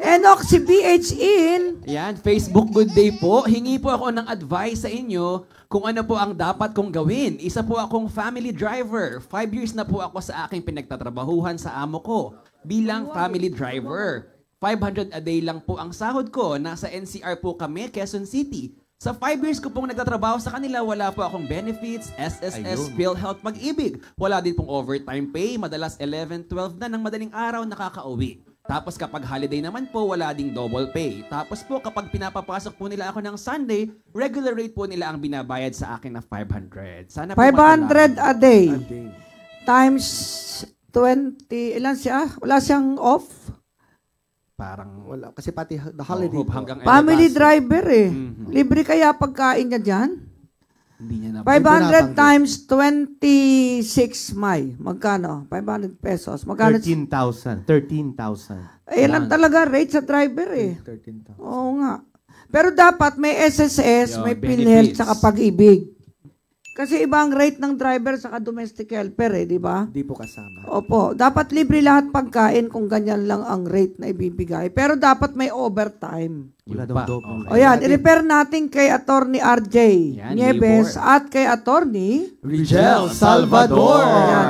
Enoch, si BH in. Yan, Facebook Good Day po. Hingi po ako ng advice sa inyo kung ano po ang dapat kong gawin. Isa po akong family driver. 5 years na po ako sa aking pinagtatrabahuhan sa amo ko bilang family driver. 500 a day lang po ang sahod ko. Nasa NCR po kami, Quezon City. Sa 5 years ko pong nagtatrabaho sa kanila, wala po akong benefits, SSS, PhilHealth, Pag-ibig. Wala din pong overtime pay. Madalas 11, 12 na ng madaling araw nakakauwi. Tapos kapag holiday naman po, wala ding double pay. Tapos po kapag pinapapasok po nila ako ng Sunday, regular rate po nila ang binabayad sa akin na 500. Sana po 500 a day. Times 20. Ilan siya? Wala siyang off? Parang Wala. Kasi pati the holiday. hanggang Family elevaso. driver eh. Libre kaya pagkain niya dyan? Hindi niya na 500 times 26 May. Magkano? 500 pesos. Magkano? 13,000. 13,000. Eh, lang talaga rate sa driver eh. 13,000. Oo nga. Pero dapat may SSS, Yun, may PhilHealth, benefits. saka Pag-ibig. Kasi iba ang rate ng driver saka domestic helper eh, di ba? Hindi po kasama. Opo. Dapat libre lahat pagkain kung ganyan lang ang rate na ibibigay. Pero dapat may overtime. Wala Yun pa. daw double. O yan, i-refer natin kay Attorney RJ Yan, Nieves Libor. at kay Attorney Rigel Salvador. Ayan.